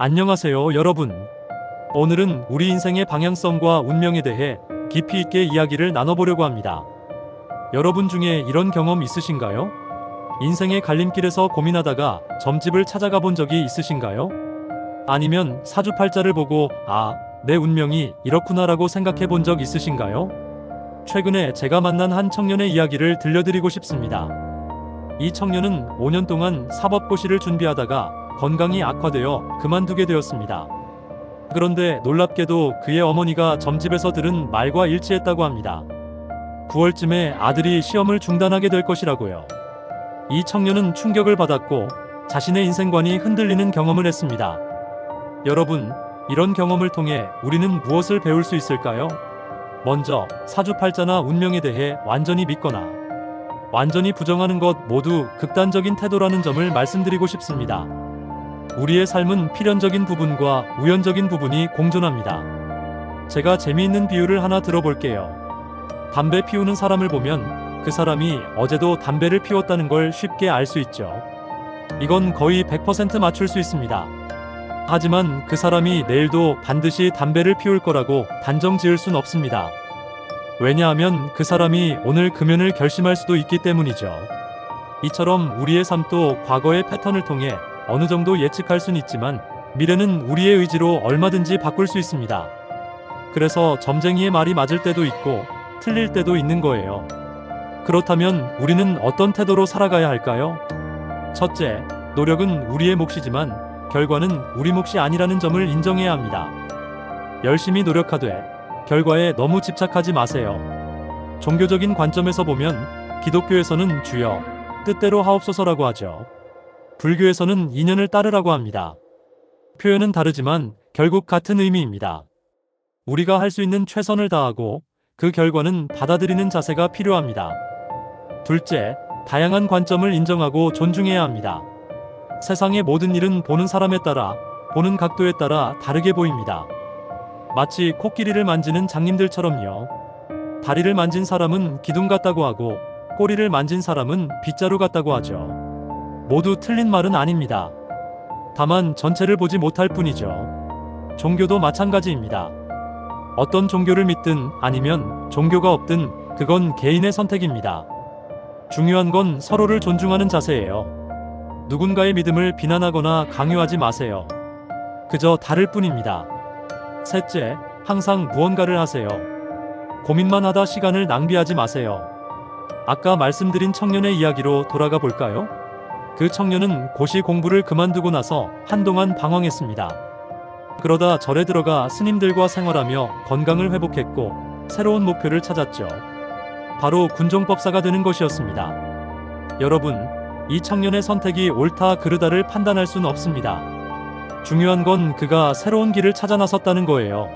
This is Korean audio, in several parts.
안녕하세요, 여러분. 오늘은 우리 인생의 방향성과 운명에 대해 깊이 있게 이야기를 나눠보려고 합니다. 여러분 중에 이런 경험 있으신가요? 인생의 갈림길에서 고민하다가 점집을 찾아가 본 적이 있으신가요? 아니면 사주팔자를 보고 내 운명이 이렇구나라고 생각해 본 적 있으신가요? 최근에 제가 만난 한 청년의 이야기를 들려드리고 싶습니다. 이 청년은 5년 동안 사법고시를 준비하다가 건강이 악화되어 그만두게 되었습니다. 그런데 놀랍게도 그의 어머니가 점집에서 들은 말과 일치했다고 합니다. 9월쯤에 아들이 시험을 중단하게 될 것이라고요. 이 청년은 충격을 받았고 자신의 인생관이 흔들리는 경험을 했습니다. 여러분, 이런 경험을 통해 우리는 무엇을 배울 수 있을까요? 먼저 사주팔자나 운명에 대해 완전히 믿거나 완전히 부정하는 것 모두 극단적인 태도라는 점을 말씀드리고 싶습니다. 우리의 삶은 필연적인 부분과 우연적인 부분이 공존합니다. 제가 재미있는 비유를 하나 들어볼게요. 담배 피우는 사람을 보면 그 사람이 어제도 담배를 피웠다는 걸 쉽게 알 수 있죠. 이건 거의 100% 맞출 수 있습니다. 하지만 그 사람이 내일도 반드시 담배를 피울 거라고 단정 지을 순 없습니다. 왜냐하면 그 사람이 오늘 금연을 결심할 수도 있기 때문이죠. 이처럼 우리의 삶도 과거의 패턴을 통해 어느 정도 예측할 순 있지만 미래는 우리의 의지로 얼마든지 바꿀 수 있습니다. 그래서 점쟁이의 말이 맞을 때도 있고 틀릴 때도 있는 거예요. 그렇다면 우리는 어떤 태도로 살아가야 할까요? 첫째, 노력은 우리의 몫이지만 결과는 우리 몫이 아니라는 점을 인정해야 합니다. 열심히 노력하되 결과에 너무 집착하지 마세요. 종교적인 관점에서 보면 기독교에서는 주여 뜻대로 하옵소서라고 하죠. 불교에서는 인연을 따르라고 합니다. 표현은 다르지만 결국 같은 의미입니다. 우리가 할 수 있는 최선을 다하고 그 결과는 받아들이는 자세가 필요합니다. 둘째, 다양한 관점을 인정하고 존중해야 합니다. 세상의 모든 일은 보는 사람에 따라, 보는 각도에 따라 다르게 보입니다. 마치 코끼리를 만지는 장님들처럼요. 다리를 만진 사람은 기둥 같다고 하고 꼬리를 만진 사람은 빗자루 같다고 하죠. 모두 틀린 말은 아닙니다. 다만 전체를 보지 못할 뿐이죠. 종교도 마찬가지입니다. 어떤 종교를 믿든 아니면 종교가 없든 그건 개인의 선택입니다. 중요한 건 서로를 존중하는 자세예요. 누군가의 믿음을 비난하거나 강요하지 마세요. 그저 다를 뿐입니다. 셋째, 항상 무언가를 하세요. 고민만 하다 시간을 낭비하지 마세요. 아까 말씀드린 청년의 이야기로 돌아가 볼까요? 그 청년은 고시 공부를 그만두고 나서 한동안 방황했습니다. 그러다 절에 들어가 스님들과 생활하며 건강을 회복했고 새로운 목표를 찾았죠. 바로 군종법사가 되는 것이었습니다. 여러분, 이 청년의 선택이 옳다 그르다를 판단할 수는 없습니다. 중요한 건 그가 새로운 길을 찾아 나섰다는 거예요.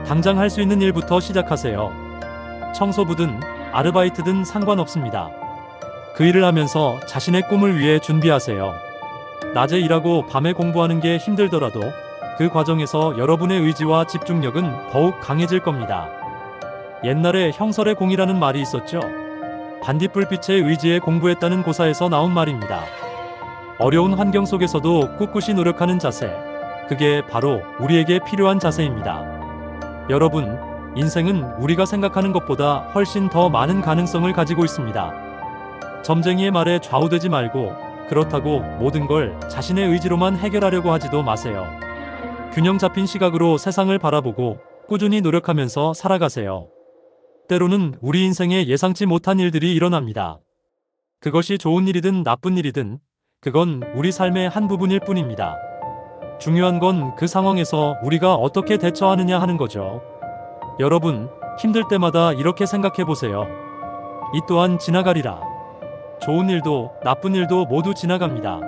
당장 할 수 있는 일부터 시작하세요. 청소부든 아르바이트든 상관없습니다. 그 일을 하면서 자신의 꿈을 위해 준비하세요. 낮에 일하고 밤에 공부하는 게 힘들더라도 그 과정에서 여러분의 의지와 집중력은 더욱 강해질 겁니다. 옛날에 형설의 공이라는 말이 있었죠. 반딧불빛에 의지해 공부했다는 고사에서 나온 말입니다. 어려운 환경 속에서도 꿋꿋이 노력하는 자세, 그게 바로 우리에게 필요한 자세입니다. 여러분, 인생은 우리가 생각하는 것보다 훨씬 더 많은 가능성을 가지고 있습니다. 점쟁이의 말에 좌우되지 말고 그렇다고 모든 걸 자신의 의지로만 해결하려고 하지도 마세요. 균형 잡힌 시각으로 세상을 바라보고 꾸준히 노력하면서 살아가세요. 때로는 우리 인생에 예상치 못한 일들이 일어납니다. 그것이 좋은 일이든 나쁜 일이든 그건 우리 삶의 한 부분일 뿐입니다. 중요한 건 그 상황에서 우리가 어떻게 대처하느냐 하는 거죠. 여러분, 힘들 때마다 이렇게 생각해 보세요. 이 또한 지나가리라. 좋은 일도 나쁜 일도 모두 지나갑니다.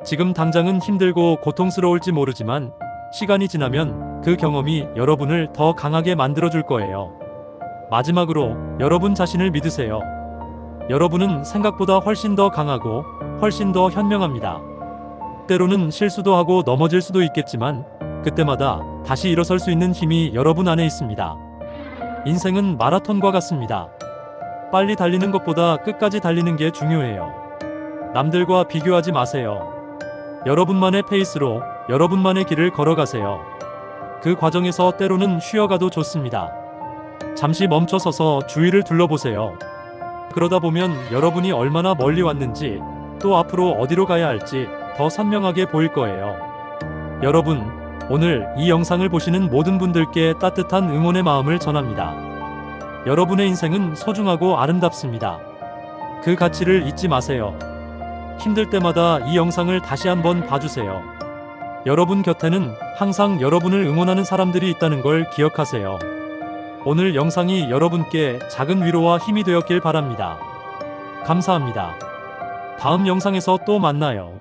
지금 당장은 힘들고 고통스러울지 모르지만 시간이 지나면 그 경험이 여러분을 더 강하게 만들어줄 거예요. 마지막으로 여러분 자신을 믿으세요. 여러분은 생각보다 훨씬 더 강하고 훨씬 더 현명합니다. 때로는 실수도 하고 넘어질 수도 있겠지만 그때마다 다시 일어설 수 있는 힘이 여러분 안에 있습니다. 인생은 마라톤과 같습니다. 빨리 달리는 것보다 끝까지 달리는 게 중요해요. 남들과 비교하지 마세요. 여러분만의 페이스로 여러분만의 길을 걸어가세요. 그 과정에서 때로는 쉬어가도 좋습니다. 잠시 멈춰서서 주위를 둘러보세요. 그러다 보면 여러분이 얼마나 멀리 왔는지, 또 앞으로 어디로 가야 할지 더 선명하게 보일 거예요. 여러분, 오늘 이 영상을 보시는 모든 분들께 따뜻한 응원의 마음을 전합니다. 여러분의 인생은 소중하고 아름답습니다. 그 가치를 잊지 마세요. 힘들 때마다 이 영상을 다시 한번 봐주세요. 여러분 곁에는 항상 여러분을 응원하는 사람들이 있다는 걸 기억하세요. 오늘 영상이 여러분께 작은 위로와 힘이 되었길 바랍니다. 감사합니다. 다음 영상에서 또 만나요.